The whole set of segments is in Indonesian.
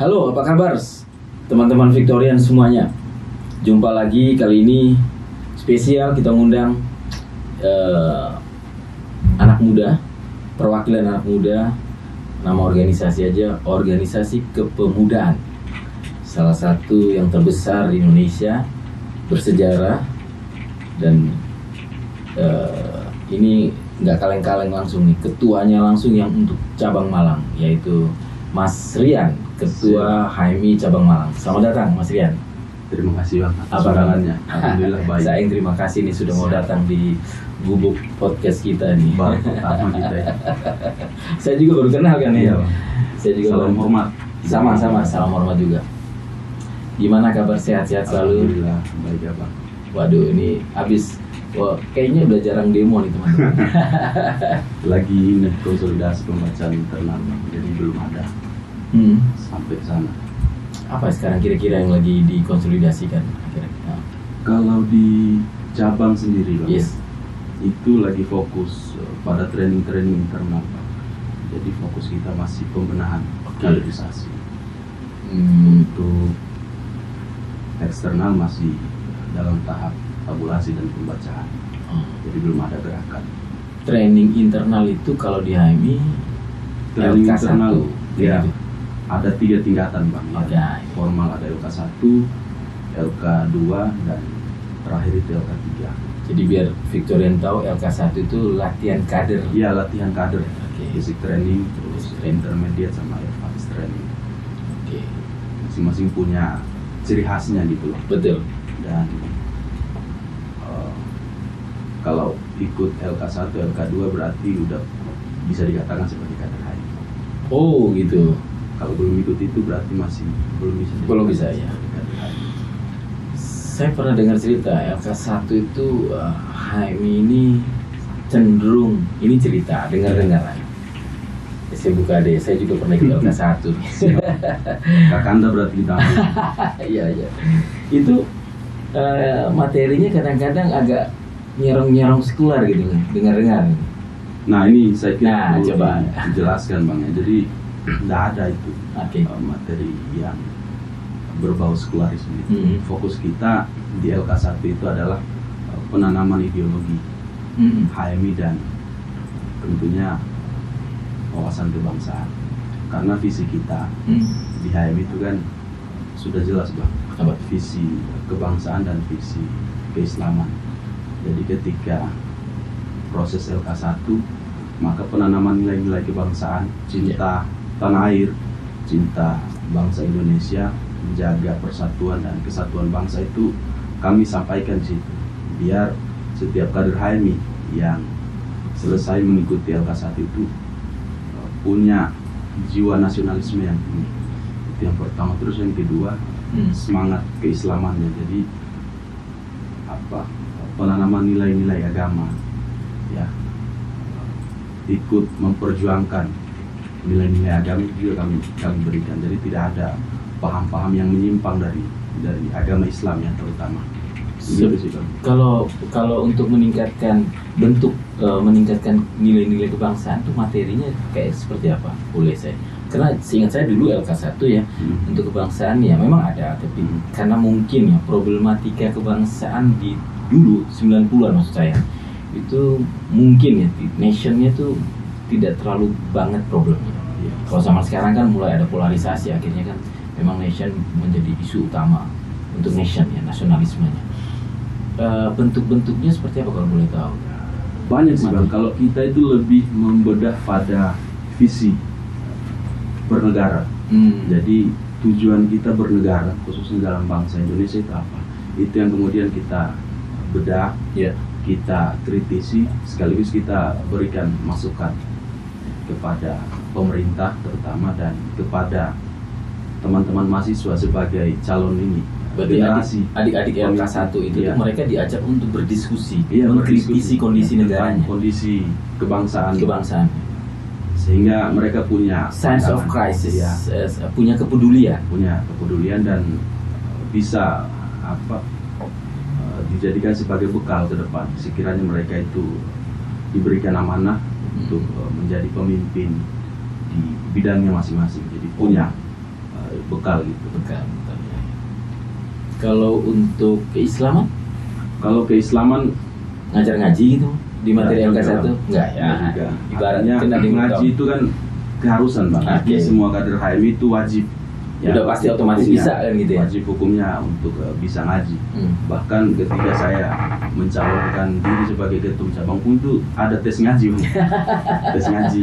Halo, apa kabar teman-teman Victorian semuanya? Jumpa lagi, kali ini spesial kita ngundang anak muda, perwakilan anak muda. Nama organisasi aja, Organisasi Kepemudaan, salah satu yang terbesar di Indonesia, bersejarah. Dan ini nggak kaleng-kaleng langsung nih, ketuanya langsung yang untuk cabang Malang, yaitu Mas Rian, Ketua HMI Cabang Malang. Selamat datang Mas Rian. Terima kasih Bang. Apa kabarnya? Alhamdulillah baik. Saya yang terima kasih nih sudah mau datang di gubuk podcast kita nih. Baru pertama kita ya. Saya juga baru kenal kan ya. Iya, Bang. Saya juga Salam hormat. Sama-sama, salam hormat juga. Gimana kabar, sehat-sehat selalu? Alhamdulillah baik ya Bang. Waduh, ini habis. Wah, kayaknya udah jarang demo nih teman-teman. Lagi ini konsolidasi pembacaan internal Bang. Jadi belum ada sampai ke sana. Apa sekarang kira-kira yang lagi dikonsolidasikan kira-kira? Kalau di cabang sendiri Bang, Yes. itu lagi fokus pada training internal Bang. Jadi fokus kita masih pembenahan, kaderisasi. Untuk eksternal masih dalam tahap tabulasi dan pembacaan. Jadi belum ada gerakan. Training internal itu kalau di HMI Training LK1, internal ya, gitu. ada 3 tingkatan Bang. Oke. Formal ada LK1, LK2 dan terakhir itu LK3. Jadi biar Victorian tahu, LK1 itu latihan kader. Iya, latihan kader. Oke. Basic training, terus intermediate sama advanced training. Oke. Masing-masing punya ciri khasnya gitu loh. Betul. Dan kalau ikut LK1, LK2 berarti udah bisa dikatakan sebagai kader HMI. Oh gitu. Kalau belum ikut itu berarti masih belum bisa. Belum bisa, ya. Kader HMI. Saya pernah dengar cerita LK1 itu HMI ini cenderung, ini cerita dengar-dengar. Saya buka deh, saya juga pernah ikut LK1. Kakanda berarti kita. Iya. Itu materinya kadang-kadang agak nyerong-nyerong sekular gitu kan, dengar-dengar. Nah ini saya kira perlu coba dijelaskan Bang ya. Jadi tidak ada itu materi yang berbau sekularisme itu. Fokus kita di LK1 itu adalah penanaman ideologi HMI dan tentunya wawasan kebangsaan. Karena visi kita di HMI itu kan sudah jelas Bang. Visi kebangsaan dan visi keislaman. Jadi ketika proses LK1, maka penanaman nilai-nilai kebangsaan, cinta tanah air, cinta bangsa Indonesia, menjaga persatuan dan kesatuan bangsa itu kami sampaikan di situ. Biar setiap kader HMI yang selesai mengikuti LK1 itu punya jiwa nasionalisme yang tinggi. Itu yang pertama. Terus yang kedua, semangat keislamannya. Jadi penanaman nilai-nilai agama, ya, ikut memperjuangkan nilai-nilai agama juga kami berikan. Jadi tidak ada paham-paham yang menyimpang dari agama Islam yang terutama. Kalau untuk meningkatkan meningkatkan nilai-nilai kebangsaan itu materinya kayak seperti apa? Boleh saya? Karena seingat saya dulu LK1 ya, untuk kebangsaan ya memang ada, tapi karena mungkin ya problematika kebangsaan di dulu 90-an maksud saya, itu mungkin ya nationnya tuh tidak terlalu banget problemnya. Kalau zaman sekarang kan mulai ada polarisasi, akhirnya kan memang nation menjadi isu utama untuk nation ya, nasionalismenya. Bentuk-bentuknya seperti apa kalau boleh tahu? Banyak sih Bang. Kalau kita itu lebih membedah pada visi bernegara. Jadi tujuan kita bernegara khususnya dalam bangsa Indonesia itu apa? Itu yang kemudian kita bedah, kita kritisi, sekaligus kita berikan masukan kepada pemerintah terutama dan kepada teman-teman mahasiswa sebagai calon ini. Berarti adik-adik LK1 itu mereka diajak untuk berdiskusi, mengkritisi kondisi negaranya, kondisi kebangsaan, sehingga mereka punya sense of crisis, punya kepedulian, dan bisa dijadikan sebagai bekal ke depan. Sekiranya mereka itu diberikan amanah untuk menjadi pemimpin di bidangnya masing-masing. Jadi punya bekal gitu. Bekal. Kalau untuk keislaman? Kalau keislaman ngajar ngaji gitu di materi LK1? Enggak ya. Ibaratnya ngaji itu kan keharusan Bang. Okay. Semua kader HMI itu wajib. Ya, udah pasti otomatis bisa kan gitu ya. Wajib hukumnya untuk bisa ngaji. Bahkan ketika saya mencalonkan diri sebagai ketum cabang pun tuh ada tes ngaji. Tes ngaji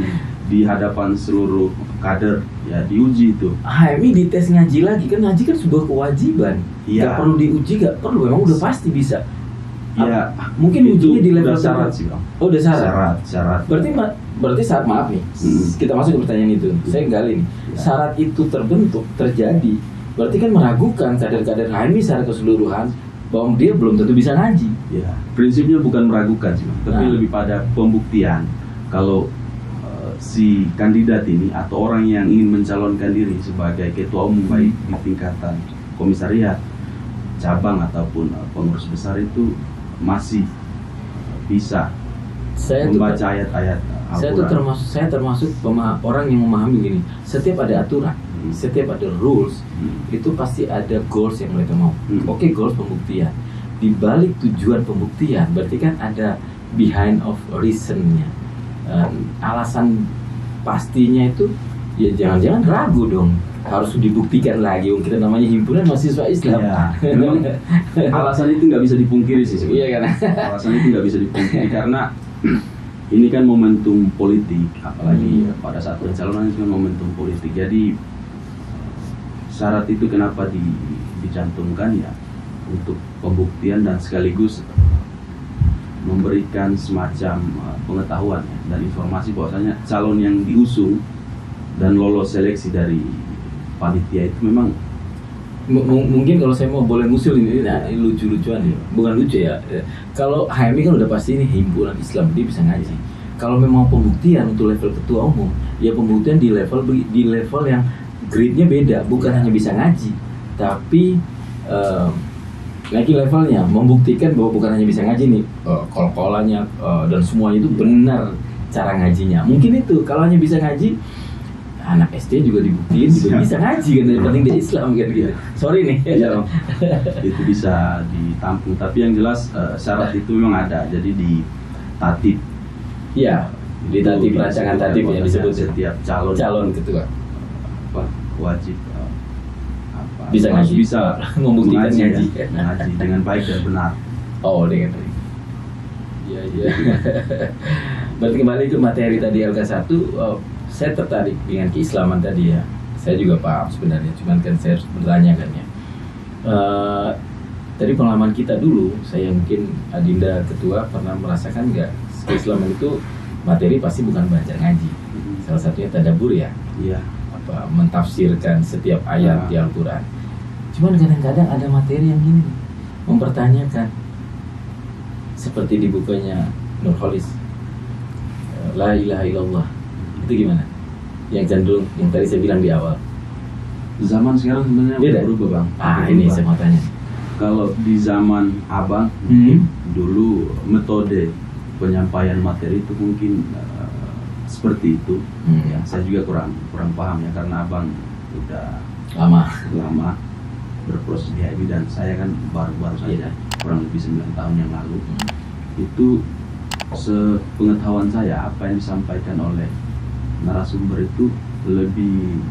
di hadapan seluruh kader ya, diuji itu. HMI dites ngaji lagi kan, ngaji kan sebuah kewajiban. Iya. Gak perlu diuji, gak perlu, memang udah pasti bisa. Iya. Mungkin ujinya di level syarat sih Bang. Oh udah syarat. Syarat. Berarti saat maaf nih, kita masuk ke pertanyaan itu. Saya gali nih. Syarat itu terbentuk, terjadi. Berarti kan meragukan kader-kader HMI secara keseluruhan bahwa dia belum tentu bisa ngaji. Ya, prinsipnya bukan meragukan sih Bang, tapi lebih pada pembuktian. Kalau si kandidat ini atau orang yang ingin mencalonkan diri sebagai ketua umum baik di tingkatan komisariat, cabang ataupun pengurus besar itu masih bisa membaca ayat-ayat Al-Quran. Saya termasuk orang yang memahami gini, setiap ada aturan, setiap ada rules, itu pasti ada goals yang mereka mau. Oke, goals pembuktian. Di balik tujuan pembuktian, berarti kan ada behind of reasonnya. Alasan pastinya itu ya jangan-jangan ragu dong, harus dibuktikan lagi. Kita namanya himpunan mahasiswa Islam ya, memang alasan itu nggak bisa dipungkiri sih sebenarnya. Iya kan? Alasan itu nggak bisa dipungkiri karena ini kan momentum politik, apalagi pada saat pencalonan itu kan momentum politik. Jadi syarat itu kenapa dicantumkan ya, untuk pembuktian dan sekaligus memberikan semacam pengetahuan dan informasi bahwasanya calon yang diusung dan lolos seleksi dari panitia itu memang mungkin kalau saya mau boleh ngusul ini lucu-lucuan ya, bukan lucu ya. Kalau HMI kan udah pasti ini himpunan Islam, dia bisa ngaji. Kalau memang pembuktian untuk level ketua umum, ya pembuktian di level yang grade-nya beda, bukan hanya bisa ngaji, tapi lagi levelnya membuktikan bahwa bukan hanya bisa ngaji nih, kol-kolannya dan semuanya itu benar cara ngajinya. Mungkin itu kalau hanya bisa ngaji, anak SD juga dibuktiin juga bisa ngaji kan, yang penting dia Islam kan gitu. Sorry nih. Ya, itu bisa ditampung, tapi yang jelas syarat itu memang ada. Jadi di tatib. Iya, di tatib rancangan tatib yang disebut setiap calon ketua wajib bisa ngaji, bisa membuktikan ngaji dengan baik dan benar. Oh, dengan baik. Iya. Berarti kembali ke materi tadi LK1, saya tertarik dengan keislaman tadi ya. Saya juga paham sebenarnya, cuman kan saya harus bertanya kan ya. Dari pengalaman kita dulu, saya mungkin Adinda ketua pernah merasakan nggak keislaman itu materi pasti bukan belajar ngaji. Salah satunya tadabbur ya. Iya. Mentafsirkan setiap ayat di Al-Quran. Cuman kadang-kadang ada materi yang gini, mempertanyakan seperti di bukunya Nurholis, La ilaha illallah. Itu gimana? Yang cenderung, yang tadi saya bilang di awal. Zaman sekarang sebenarnya beda berubah Bang. Ini saya mau tanya. Kalau di zaman Abang, dulu metode penyampaian materi itu mungkin seperti itu. Ya, saya juga kurang paham ya, karena Abang udah lama berproses di HMI dan saya kan baru saja kurang lebih 9 tahun yang lalu. Itu sepengetahuan saya, apa yang disampaikan oleh narasumber itu lebih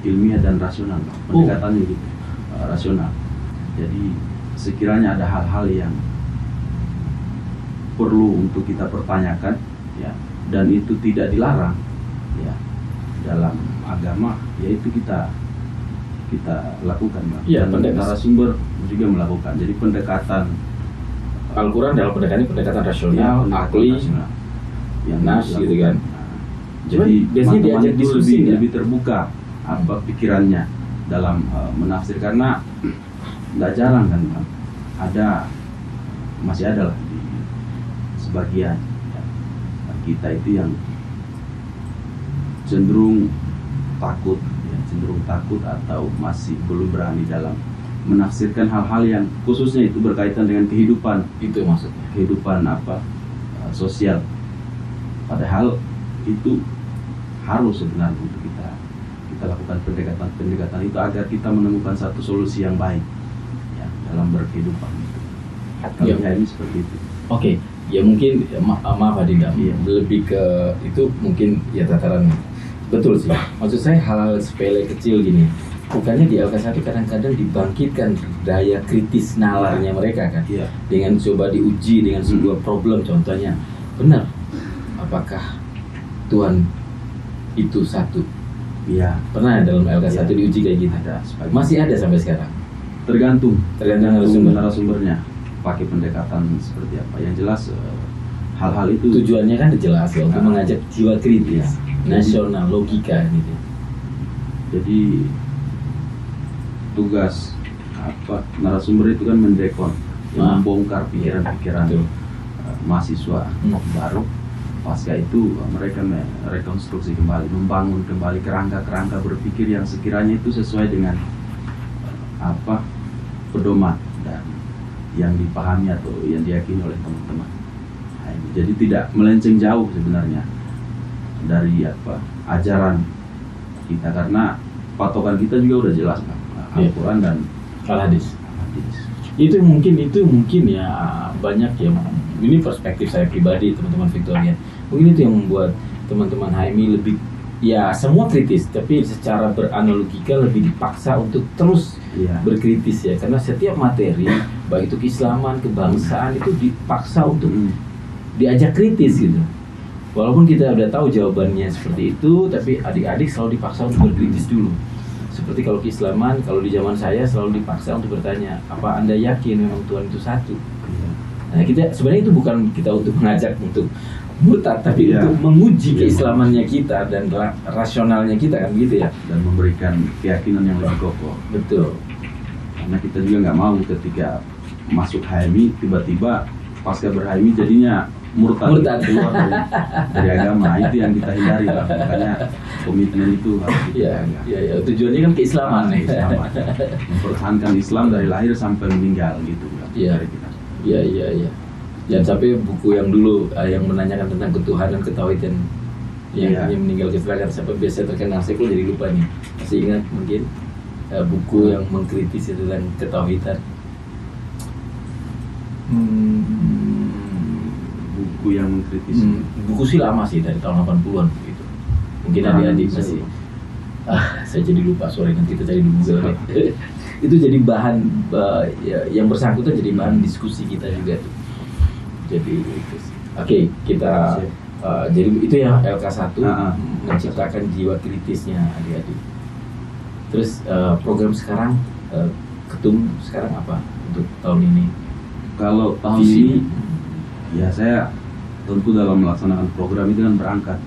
ilmiah dan rasional, pendekatannya gitu, rasional. Jadi sekiranya ada hal-hal yang perlu untuk kita pertanyakan ya, dan itu tidak dilarang ya dalam agama, yaitu kita lakukan ya, dan narasumber juga melakukan. Jadi pendekatan Al-Quran dalam pendekatan rasional, akli, yang nas gitu kan. Jadi biasanya diajak diskusi lebih terbuka apa pikirannya dalam menafsir, karena nggak jarang kan masih ada lah di sebagian ya, kita itu yang cenderung takut atau masih belum berani dalam menafsirkan hal-hal yang khususnya itu berkaitan dengan kehidupan, itu maksudnya kehidupan sosial, padahal itu harus sebenarnya untuk kita kita lakukan pendekatan itu agar kita menemukan satu solusi yang baik ya, dalam berkehidupan. Kalau ini seperti itu. Oke, ya mungkin maaf Adinda, lebih ke itu mungkin ya tataran betul sih. Maksud saya hal-hal sepele kecil gini. Bukannya di LK1 kadang-kadang dibangkitkan daya kritis nalarnya mereka kan, dengan coba diuji dengan sebuah problem, contohnya benar, apakah Tuhan itu satu? Iya. Pernah dalam LK1 diuji kayak gitu? Ada. Masih ada sampai sekarang? Tergantung narasumbernya. Pakai pendekatan seperti apa? Yang jelas hal-hal itu tujuannya kan jelas ya, untuk mengajak jiwa kritis, nasional, logika gitu. Jadi tugas narasumber itu kan mendekon, membongkar pikiran-pikiran mahasiswa baru. Pasca itu mereka merekonstruksi kembali, membangun kembali kerangka-kerangka berpikir yang sekiranya itu sesuai dengan pedoman dan yang dipahami atau yang diyakini oleh teman-teman. Nah, jadi tidak melenceng jauh sebenarnya dari ajaran kita, karena patokan kita juga udah jelas kan, Al-Quran dan Al-Hadis. Itu mungkin ya banyak ya. Ini perspektif saya pribadi, teman-teman Victoria. Mungkin itu yang membuat teman-teman HMI lebih, ya semua kritis, tapi secara beranalogika lebih dipaksa untuk terus berkritis ya. Karena setiap materi, baik itu keislaman, kebangsaan, itu dipaksa untuk diajak kritis gitu. Walaupun kita udah tahu jawabannya seperti itu, tapi adik-adik selalu dipaksa untuk berkritis dulu. Seperti kalau keislaman, kalau di zaman saya selalu dipaksa untuk bertanya, apa Anda yakin memang Tuhan itu satu? Nah, kita sebenarnya itu bukan kita untuk mengajak untuk murtad, tapi untuk menguji keislamannya kita dan rasionalnya kita kan gitu ya, dan memberikan keyakinan yang lebih kokoh. Betul. Karena kita juga nggak mau ketika masuk HMI tiba-tiba pasca ber-HMI jadinya murtad. Keluar dari agama. Itu yang kita hindari lah. Makanya komitmen itu harus kita jaga. Tujuannya kan keislaman. Mempertahankan Islam dari lahir sampai meninggal gitu. Iya. Jangan sampai buku yang dulu yang menanyakan tentang ketuhanan, ketauhidan yang meninggal kecelakaan sampai biasa terkenal, saya kok jadi lupa nih. Masih ingat mungkin buku yang mengkritisi tentang ketauhidan? Buku yang mengkritisi. Buku sih lama sih, dari tahun 80-an begitu. Mungkin adik-adik masih saya jadi lupa, sorry, nanti kita cari di Google. Itu jadi bahan yang bersangkutan, jadi bahan diskusi kita juga tuh. Jadi oke, kita jadi itu ya LK1 menciptakan jiwa kritisnya adik-adik. Terus program sekarang ketum sekarang apa untuk tahun ini? Kalau tahun ini ya saya tentu dalam melaksanakan program itu kan berangkat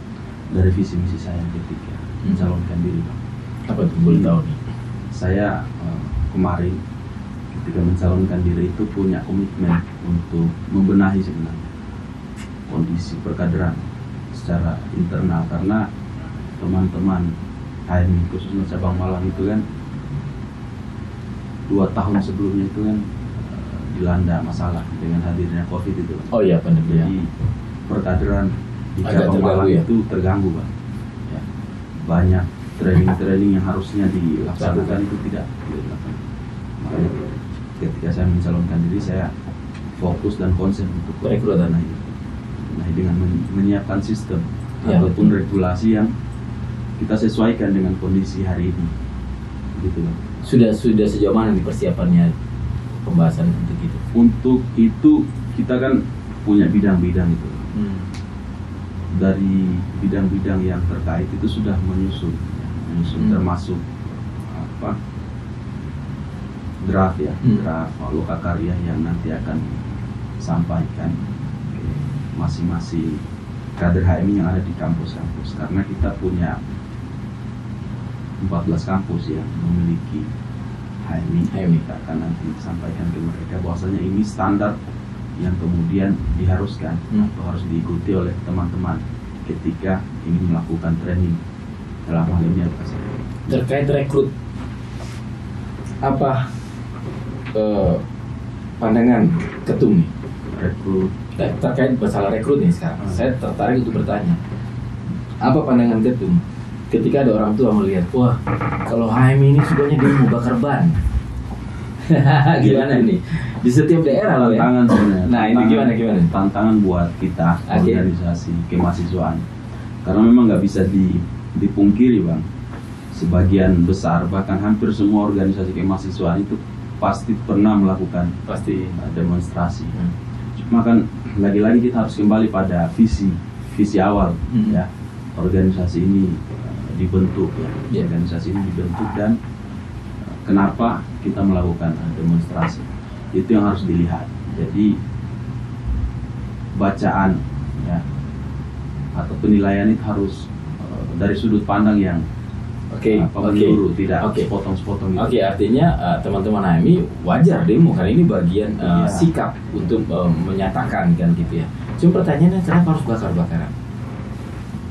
dari visi misi saya ketika mencalonkan diri. Apa tuh, boleh tahu nih? Saya kemarin ketika mencalonkan diri itu punya komitmen untuk membenahi sebenarnya kondisi perkaderan secara internal, karena teman-teman HMI khususnya cabang Malang itu kan 2 tahun sebelumnya itu kan dilanda masalah dengan hadirnya COVID itu. Oh iya, pandemi. Jadi perkaderan di cabang Malang itu terganggu, Pak. Ya. Banyak training yang harusnya dilaksanakan itu tidak dilakukan. Makanya ketika saya mencalonkan diri, saya fokus dan konsen untuk perekrutan dengan menyiapkan sistem ataupun regulasi yang kita sesuaikan dengan kondisi hari ini, gitu kan. Sudah sejauh mana nih persiapannya, pembahasan untuk itu? Untuk itu kita kan punya bidang-bidang itu. Dari bidang-bidang yang terkait itu sudah menyusun termasuk draft lokakarya yang nanti akan disampaikan ke masing-masing kader HMI yang ada di kampus-kampus, karena kita punya 14 kampus yang memiliki HMI. Kita akan nanti sampaikan ke mereka bahwasanya ini standar yang kemudian diharuskan atau harus diikuti oleh teman-teman ketika ingin melakukan training dalam hal ini terkait rekrut. Apa pandangan ketum nih rekrut terkait masalah rekrut nih sekarang? Saya tertarik untuk bertanya, apa pandangan ketum ketika ada orang tua melihat, wah kalau HMI ini sukanya dia mau bakar ban. Gimana nih? Di setiap daerah loh ya. Tantangan sebenarnya. Nah ini gimana? Tantangan buat kita organisasi kemahasiswaan. Karena memang nggak bisa dipungkiri bang. Sebagian besar bahkan hampir semua organisasi kemahasiswaan itu pasti pernah melakukan demonstrasi. Cuma kan lagi-lagi kita harus kembali pada visi awal ya. Organisasi ini dibentuk ya. Organisasi ini dibentuk dan kenapa kita melakukan demonstrasi, itu yang harus dilihat. Jadi bacaan ya atau penilaian itu harus dari sudut pandang yang menyeluruh, tidak sepotong-sepotong gitu. Artinya teman-teman HMI wajar demo karena ini bagian sikap untuk menyatakan kan gitu ya. Cuma pertanyaannya kenapa harus bakar-bakaran?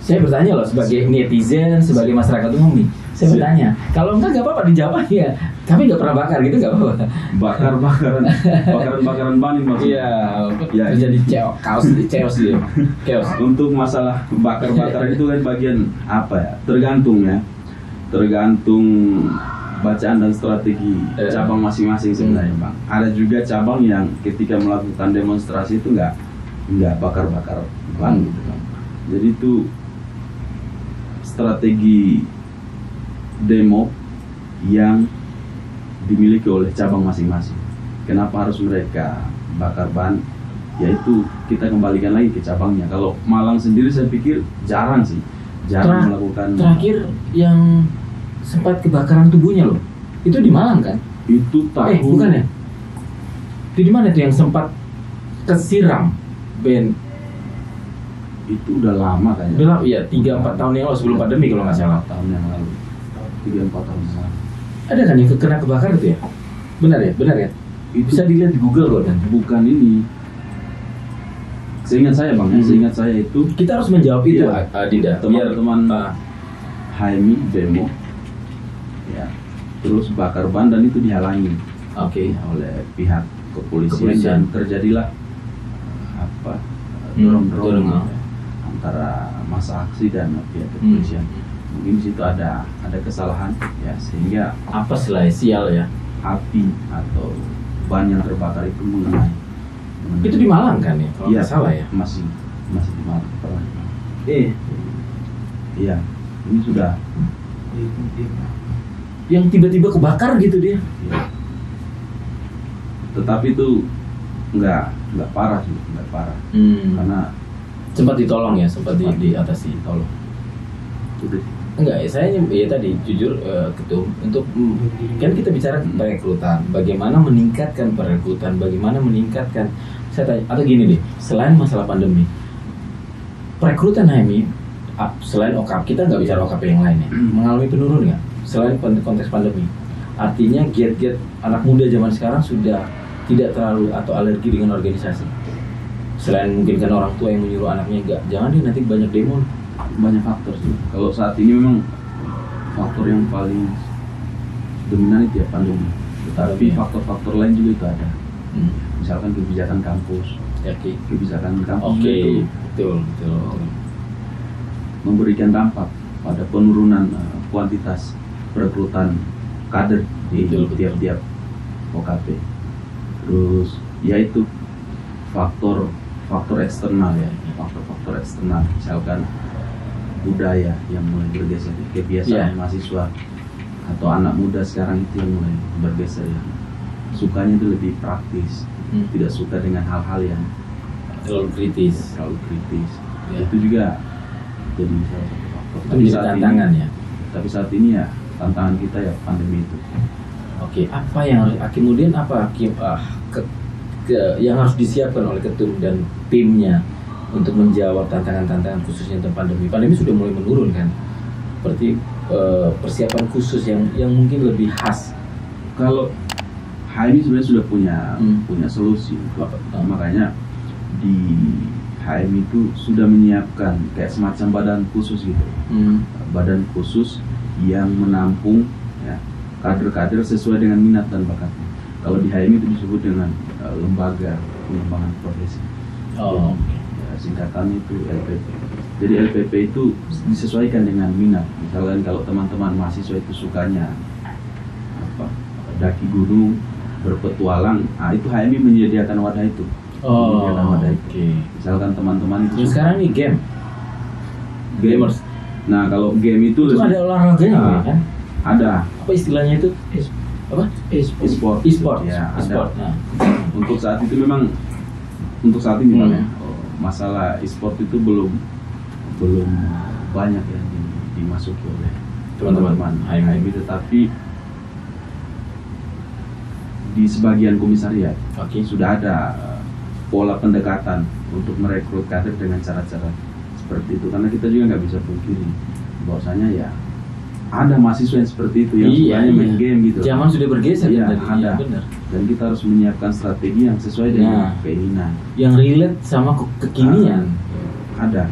Saya bertanya loh sebagai netizen, sebagai masyarakat umum nih. Saya bertanya, kalau enggak nggak apa-apa dijawab ya. Kami nggak pernah bakar gitu nggak apa-apa. Bakaran ban maksudnya. Iya. Jadi chaos dia. Untuk masalah bakar-bakaran itu kan bagian apa ya? Tergantung bacaan dan strategi cabang masing-masing sebenarnya bang. Ada juga cabang yang ketika melakukan demonstrasi itu nggak bakar-bakar ban gitu bang. Jadi itu strategi demo yang dimiliki oleh cabang masing-masing. Kenapa harus mereka bakar ban? Yaitu kita kembalikan lagi ke cabangnya. Kalau Malang sendiri saya pikir jarang melakukan. Terakhir yang sempat kebakaran tubuhnya loh, itu di Malang kan? Itu tahun. Bukan ya? Itu di mana tuh yang sempat kesiram Ben? Itu udah lama kayaknya. Iya, 3-4 tahun yang lalu sebelum pandemi kalau nggak salah. Tahun yang lalu. 3-4 tahun yang lalu. Ada kan yang kena kebakar itu ya? Benar ya? Itu bisa dilihat di Google loh kan? Bukan ini. Seingat saya bang, seingat saya itu. Kita harus menjawab itu, Dinda. Teman-teman HMI demo, ya, terus bakar ban dan itu dihalangi oleh pihak kepolisian. Dan terjadilah dorong-dorong antara masa aksi dan pihak kepolisian. Mungkin di situ ada kesalahan ya, sehingga sial ya, api atau ban yang terbakar itu mengenai. Itu di Malang kan ya? Kalau nggak salah ya? Masih di Malang. Iya, ini sudah yang tiba-tiba kebakar gitu dia. Ya. Tetapi itu nggak parah sih, nggak parah. Karena sempat ditolong ya, sempat diatasi, tolong. Enggak, saya tadi jujur ketum untuk kan kita bicara perekrutan, bagaimana meningkatkan perekrutan, bagaimana meningkatkan. Saya tanya, atau gini deh, selain masalah pandemi, perekrutan HMI selain OKAP, kita nggak bicara OKAP yang lain ya, mengalami penurunan nggak? Selain konteks pandemi, artinya giat-giat anak muda zaman sekarang sudah tidak terlalu atau alergi dengan organisasi. Selain mungkin kan orang tua yang menyuruh anaknya jangan deh nanti banyak demo. Banyak faktor sih. Kalau saat ini memang faktor yang paling dominan itu ya pandemi. Tetapi faktor-faktor lain juga itu ada. Misalkan kebijakan kampus. Kebijakan kampus itu betul. Memberikan dampak pada penurunan kuantitas perekrutan kader di tiap-tiap OKP. Terus yaitu faktor eksternal ya, faktor eksternal, misalkan budaya yang mulai bergeser, kebiasaan mahasiswa atau anak muda sekarang itu yang mulai bergeser ya, sukanya itu lebih praktis, tidak suka dengan hal-hal yang terlalu kritis. Ya. Itu juga jadi salah satu faktor. Tapi tantangan ya. Tapi saat ini ya tantangan kita ya pandemi itu. Apa yang harus kemudian yang harus disiapkan oleh ketum dan timnya untuk menjawab tantangan-tantangan khususnya tentang pandemi. Pandemi sudah mulai menurun kan. Berarti persiapan khusus yang mungkin lebih khas. Kalau HMI sebenarnya sudah punya solusi. Makanya di HMI itu sudah menyiapkan kayak semacam badan khusus gitu. Badan khusus yang menampung ya kader-kader sesuai dengan minat dan bakatnya. Kalau di HMI itu disebut dengan lembaga pengembangan profesi. Ya, singkatannya itu LPP. Jadi LPP itu disesuaikan dengan minat. Misalkan kalau teman-teman mahasiswa itu sukanya daki gunung, berpetualang, itu HMI menyediakan wadah itu. Menyediakan wadah itu. Okay. Misalkan teman-teman itu sekarang nih gamers. Nah, kalau game itu ada olahraganya kan? Ada. Apa istilahnya itu? Apa? E-sport. Ya, ada. Nah, untuk saat itu memang untuk saat ini masalah e-sport itu belum banyak yang dimasuki oleh teman-teman HMI, tetapi di sebagian komisariat sudah ada pola pendekatan untuk merekrut kader dengan cara-cara seperti itu, karena kita juga nggak bisa pungkiri bahwasanya ya ada mahasiswa yang seperti itu yang sukanya main game gitu. Zaman sudah bergeser ya, ada. Benar. Dan kita harus menyiapkan strategi yang sesuai dengan keinginan, yang relate sama kekinian. Ada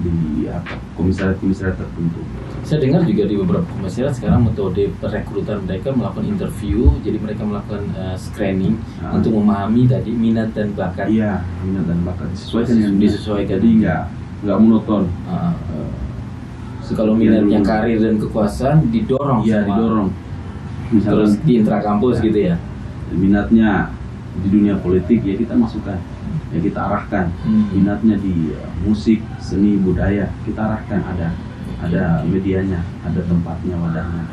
di komisariat tertentu. Saya dengar juga di beberapa komisariat sekarang metode perekrutan mereka melakukan interview, jadi mereka melakukan screening untuk memahami tadi minat dan bakat. Iya, minat dan bakat disesuaikan. Jadi nggak monoton. Kalau minatnya karir dan kekuasaan didorong. Iya, didorong. Misalnya terus di intrakampus gitu ya. Minatnya di dunia politik ya kita masukkan. Ya kita arahkan. Minatnya di musik, seni, budaya, kita arahkan, ada medianya, ada tempatnya, wadahnya,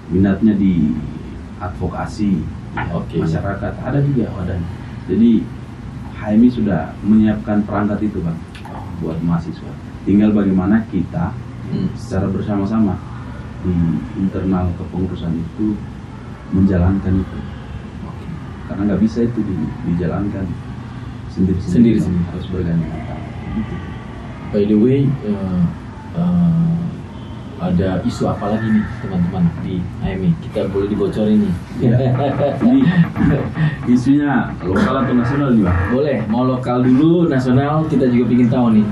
minatnya di advokasi masyarakat, ada juga wadahnya. Jadi HMI sudah menyiapkan perangkat itu Bang buat mahasiswa. Tinggal bagaimana kita secara bersama-sama di internal kepengurusan itu menjalankan itu. Karena nggak bisa itu dijalankan sendiri, harus bergandengan tangan. By the way, ada isu apa lagi nih teman-teman di HMI? Kita boleh dibocorin nih. Ya. Ini isunya lokal atau nasional nih Bang? Boleh, mau lokal dulu, nasional kita juga ingin tahu nih.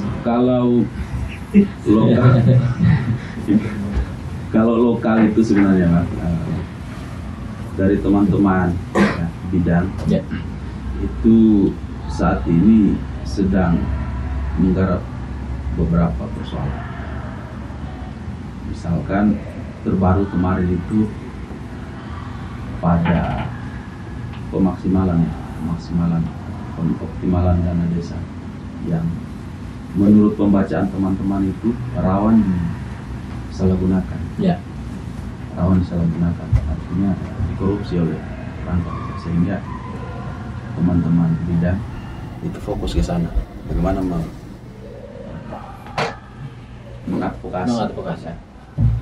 Kalau lokal itu sebenarnya Bang, dari teman-teman bidang itu saat ini sedang menggarap beberapa persoalan. Misalkan terbaru kemarin itu pada pemaksimalan optimalan dana desa yang menurut pembacaan teman-teman itu rawan disalahgunakan. Ya. Rawan disalahgunakan, artinya dikorupsi oleh perangkat desa, sehingga teman-teman bidang itu fokus ke sana, bagaimana mengadvokasi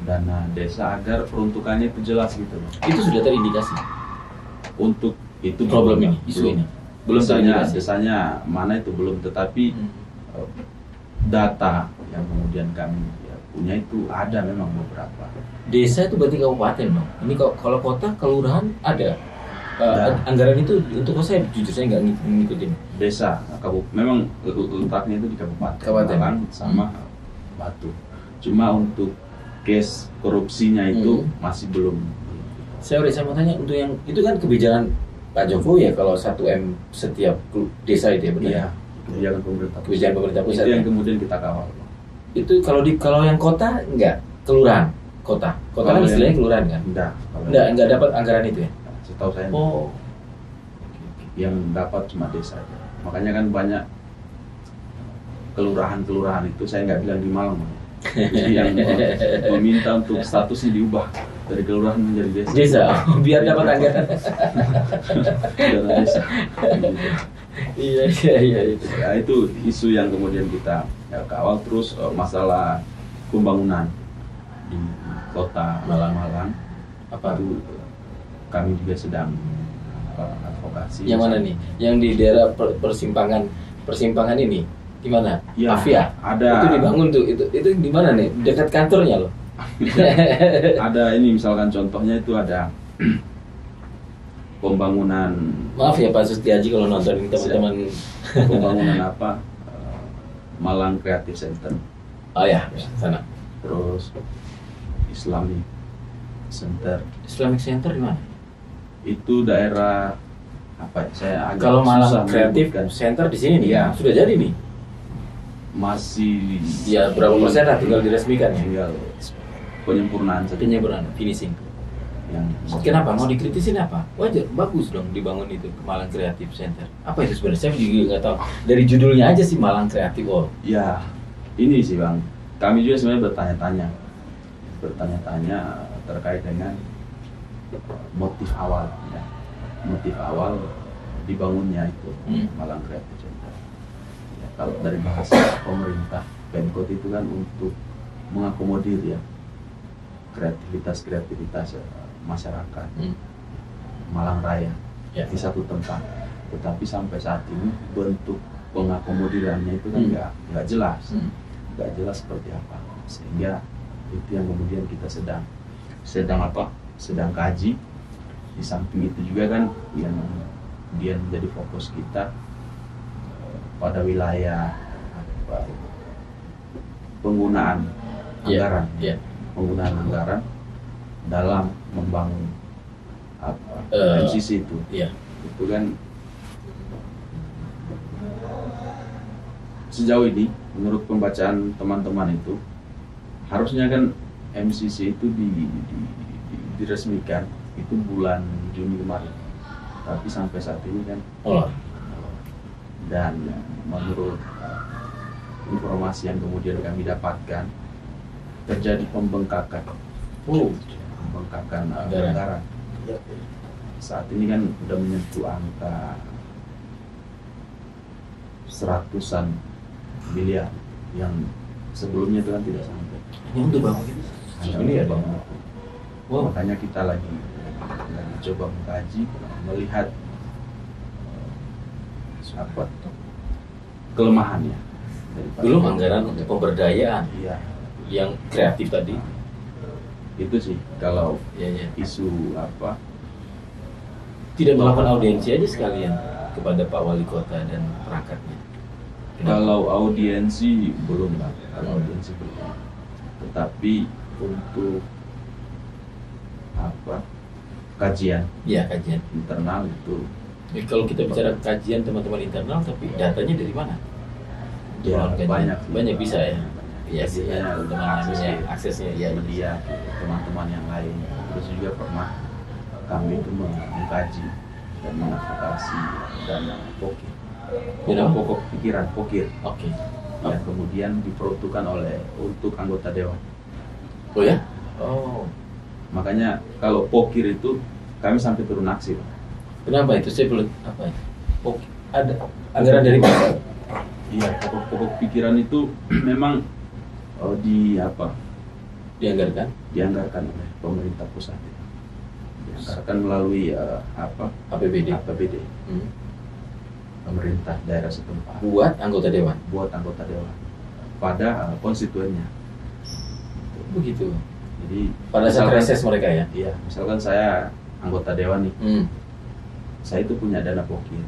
dana desa agar peruntukannya itu jelas gitu loh. Itu sudah terindikasi untuk itu problem ini, isu ini belum terindikasi. Desanya mana itu belum, tetapi data yang kemudian kami punya itu ada memang beberapa. Desa itu berarti kabupaten dong. Ini kalau kota, kelurahan ada. Anggaran itu untuk saya jujur saya nggak ngikutin. Desa, memang letaknya itu di kabupaten Malang sama Batu. Cuma untuk case korupsinya itu masih belum. Saya mau tanya, untuk yang itu kan kebijakan Pak Jokowi ya, kalau 1M setiap desa itu ya, benar? Iya, kebijakan pemerintah pusat. Itu yang kemudian kita kawal. Itu kalau yang kota enggak, kelurahan, kota kan istilahnya kelurahan kan? Enggak dapat anggaran itu ya? Setahu saya. Yang dapat cuma desa aja. Makanya kan banyak kelurahan itu, saya nggak bilang di Malang, yang meminta untuk statusnya diubah dari kelurahan menjadi desa. Biar dapat anggaran. Desa. Iya. Ya, itu isu yang kemudian kita kawal. Terus masalah pembangunan di kota Malang. Apa itu kami juga sedang advokasi. Yang mana nih? Yang di daerah persimpangan ini gimana? Ya, Avia. Ada. Itu dibangun tuh. Itu di mana nih? Dekat kantornya loh. Ada ini misalkan contohnya itu ada pembangunan. Maaf ya Pak Sustiaji kalau nonton teman-teman. Pembangunan apa? Malang Creative Center. Oh ya, sana. Terus Islamic Center. Islamic Center di mana? Itu daerah apa? Saya agak kalau Malang susah Creative Center di sini nih ya, sudah jadi nih. masih ya berapa persen lah tinggal diresmikan ya? Tinggal penyempurnaan saja. Penyempurnaan, finishing. Yang kenapa mau dikritisin apa? Wajar, bagus dong dibangun itu Malang Creative Center. Apa itu sebenarnya? Saya juga nggak tahu. Dari judulnya aja sih Malang Creative World. Ya, ini sih Bang. Kami juga sebenarnya bertanya-tanya terkait dengan motif awal. Ya. Motif awal dibangunnya itu Malang Creative Center. Ya, kalau dari bahasa pemerintah, Pemkot itu kan untuk mengakomodir ya kreativitas masyarakat Malang Raya di satu tempat. Tetapi sampai saat ini bentuk pengakomodirannya itu kan nggak jelas, nggak jelas seperti apa. Sehingga itu yang kemudian kita sedang kaji. Di samping itu juga kan yang kemudian menjadi fokus kita pada wilayah penggunaan anggaran, penggunaan anggaran dalam membangun MCC itu, itu kan sejauh ini menurut pembacaan teman-teman itu harusnya kan MCC itu diresmikan itu bulan Juni kemarin, tapi sampai saat ini kan dan menurut informasi yang kemudian kami dapatkan terjadi pembengkakan anggaran. Saat ini kan udah menyentuh angka seratusan miliar yang sebelumnya itu kan tidak sampai. Yang untuk bangun ini ya Bang. Makanya kita lagi coba mengkaji, melihat apa kelemahannya. Belum anggaran untuk pemberdayaan yang kreatif tadi. Itu sih kalau isu apa tidak melakukan audiensi aja sekalian kepada Pak Wali Kota dan perangkatnya. Kalau audiensi belum lah, tetapi untuk apa kajian internal itu. Kalau kita bicara kajian teman-teman internal, tapi datanya dari mana? Banyak bisa ya. Iya sih, aksesnya media, teman-teman yang lain. Terus juga pernah kami itu mengkaji dan mengadvokasi dana pokok pikiran pokir. Yang kemudian diperuntukkan untuk anggota dewan. Oh ya? Makanya kalau pokir itu kami sampai turun aksi. Kenapa itu? Saya belum apa? Ada anggaran dari mana? Iya, pokok pikiran itu memang dianggarkan oleh pemerintah pusat. Dianggarkan melalui APBD. Pemerintah daerah setempat. Buat anggota dewan pada konstituennya. Begitu. Jadi pada saat reses mereka ya. Iya, misalkan saya anggota dewan nih. Saya itu punya dana pokir.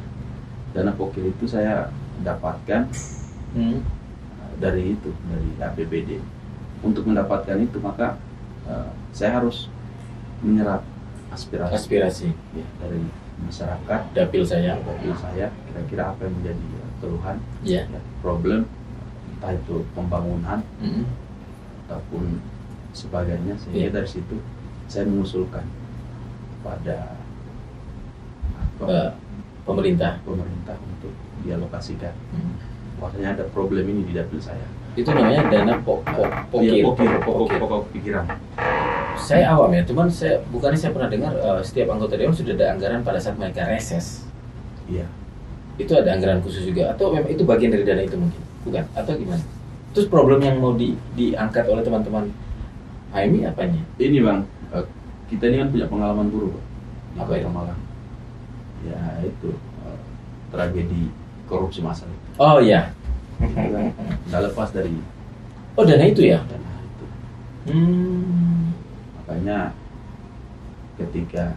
Dana pokir itu saya dapatkan dari APBD. Untuk mendapatkan itu maka saya harus menyerap aspirasi dari masyarakat, dapil saya kira-kira apa yang menjadi keluhan, problem, entah itu pembangunan ataupun sebagainya, sehingga dari situ saya mengusulkan pada pemerintah untuk dialokasikan. Makanya ada problem ini di dapil saya. Itu namanya dana pokok pikiran. Saya awam ya, cuman bukannya saya pernah dengar setiap anggota dewan sudah ada anggaran pada saat mereka reses. Iya. Itu ada anggaran khusus juga, atau memang itu bagian dari dana itu mungkin? Bukan, atau gimana? Terus problem yang mau diangkat oleh teman-teman HMI apanya? Ini Bang, kita ini kan punya pengalaman buruk di Kota Malang. Ya itu tragedi korupsi massal. Oh iya. Nggak lepas dari dana itu ya? Dana itu. Makanya ketika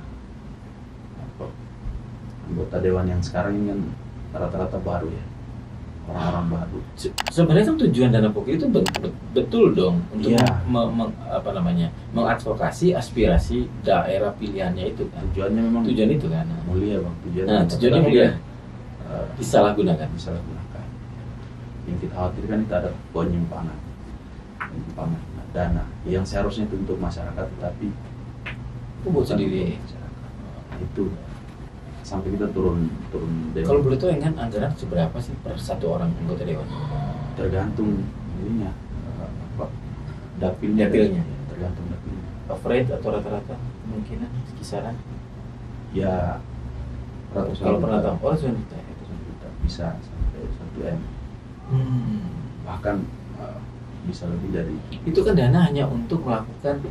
anggota dewan yang sekarang ini kan rata-rata baru ya, orang-orang baru. Sebenarnya kan tujuan dana pokok itu betul dong untuk mengadvokasi aspirasi daerah pilihannya itu kan. Tujuannya memang tujuan itu kan mulia Bang, tujuannya mulia. Disalahgunakan. Yang kita khawatirkan itu ada penyimpangan dana yang seharusnya itu untuk masyarakat, tetapi buat sendiri masyarakat. Itu sampai kita turun demo. Kalau boleh tahu kan anggaran seberapa sih per satu orang anggota dewan? Tergantung ininya, dapilnya. Tergantung dapilnya. Average atau rata-rata mungkin kisaran? Ya ratusan. Kalau pernah tahu, ratusan juta bisa sampai 1 M. Bahkan bisa lebih dari. Itu kan dana hanya untuk melakukan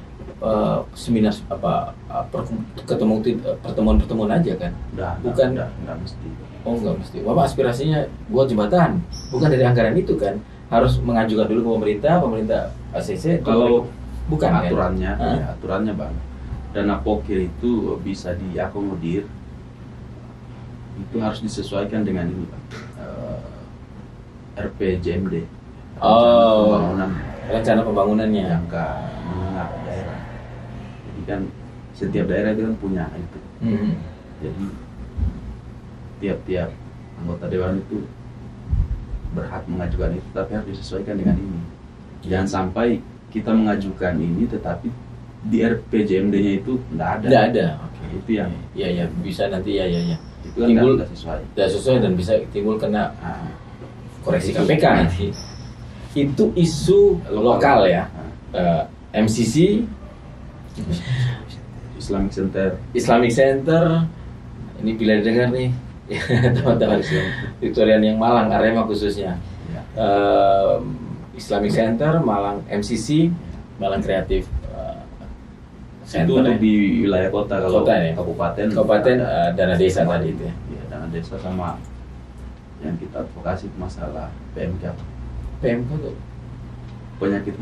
seminar pertemuan aja kan? Bukan enggak mesti. Oh enggak mesti. Bapak aspirasinya buat jembatan, bukan dari anggaran itu kan? Harus mengajukan dulu ke pemerintah ACC. Kalau bukan aturannya, kan? ya, aturannya Bang. Dana pokir itu bisa diakomodir. Itu harus disesuaikan dengan ini, RPJMD. Rencana pembangunannya jangka menengah daerah. Jadi kan setiap daerah itu kan punya itu. Jadi tiap-tiap anggota dewan itu berhak mengajukan itu, tapi harus disesuaikan dengan ini. Jangan sampai kita mengajukan ini tetapi di RPJMD-nya itu tidak ada. Tidak ada. Oke, itu yang ya bisa nanti ya. Itu kan timbul tidak sesuai dan bisa timbul kena koreksi KPK nanti. Itu isu lokal ya. MCC Islamic Center ini bila dengar nih teman-teman Victorian yang Malang, Arema khususnya ya. Islamic Center, Malang MCC, Malang Kreatif Center, itu untuk di wilayah kota. Kalau kota, ya? Kabupaten dana desa tadi itu ya. Dana desa sama yang kita advokasi masalah PMK tuh penyakit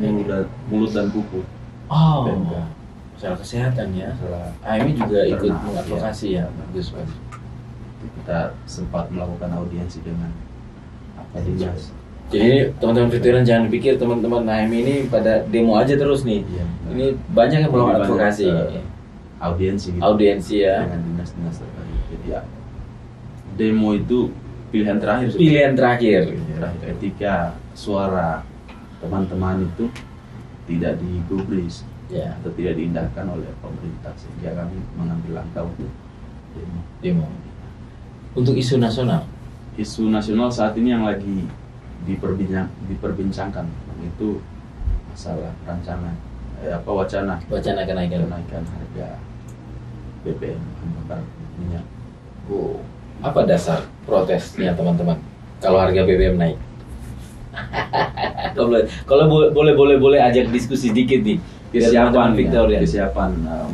mulut dan kuku. PMK. Masalah kesehatan ya. AMI juga ikut mengadvokasi ya. Bagus. Kita sempat melakukan audiensi dengan dinas. Jadi teman-teman Victorian jangan pikir teman-teman AMI ini pada demo aja terus nih. Iya, ini banyak yang melakukan advokasi. Audiensi gitu. Audiensi ya. Dengan dinas-dinas terkait. Jadi ya demo itu pilihan terakhir. Ketika suara teman-teman itu tidak digubris atau tidak diindahkan oleh pemerintah, sehingga kami mengambil langkah untuk demo. Untuk isu nasional saat ini yang lagi diperbincangkan itu masalah rancangan wacana kenaikan harga BBM bakar minyak. Apa dasar protesnya teman-teman kalau harga BBM naik? Kalau boleh ajak diskusi dikit nih. Kesiapan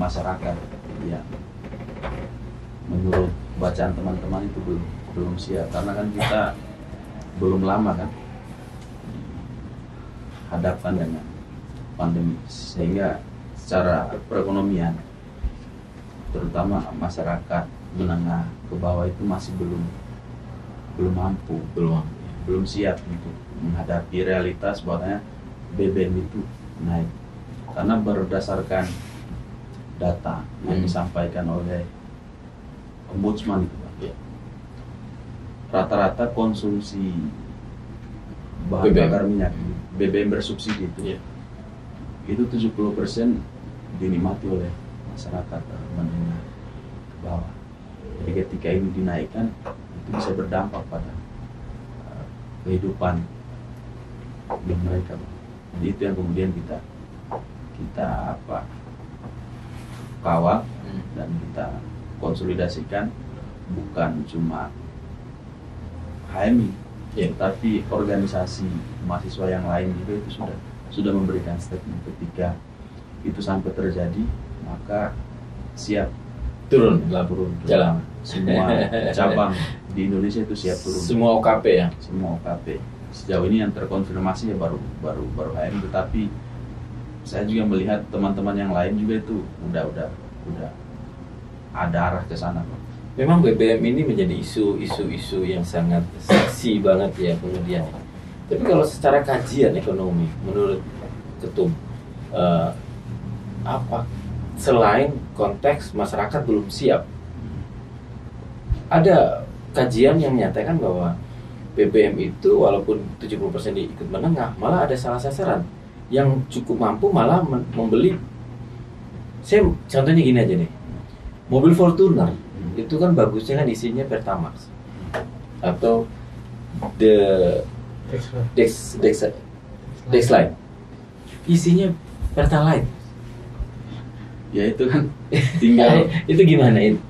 masyarakat ya. Menurut bacaan teman-teman itu belum siap, karena kan kita belum lama kan hadapkan dengan pandemi, sehingga secara perekonomian terutama masyarakat menengah ke bawah itu masih belum mampu, belum siap untuk menghadapi realitas bahwanya BBM itu naik. Karena berdasarkan data yang disampaikan oleh Ombudsman itu, rata-rata konsumsi bahan bakar minyak BBM bersubsidi itu 70% dinikmati oleh masyarakat menengah ke bawah. Jadi ketika ini dinaikkan, itu bisa berdampak pada kehidupan mereka. Jadi itu yang kemudian kita kawal dan kita konsolidasikan, bukan cuma HMI, tapi organisasi mahasiswa yang lain juga itu sudah memberikan statement. Ketika itu sampai terjadi, maka siap turun jalan. Semua cabang di Indonesia itu siap turun. Semua OKP ya. Semua OKP. Sejauh ini yang terkonfirmasi ya baru HMI, tetapi saya juga melihat teman-teman yang lain juga itu udah ada arah ke sana. Memang BBM ini menjadi isu yang sangat seksi banget ya kemudian. Tapi kalau secara kajian ekonomi, menurut Ketum, apa selain konteks masyarakat belum siap, ada kajian yang menyatakan bahwa BBM itu walaupun 70% ikut menengah, malah ada salah sasaran yang cukup mampu malah membeli. Saya contohnya gini aja nih, mobil Fortuner itu kan bagusnya kan isinya Pertamax atau Dexlite, isinya Pertalite. Ya itu kan tinggal itu gimana itu?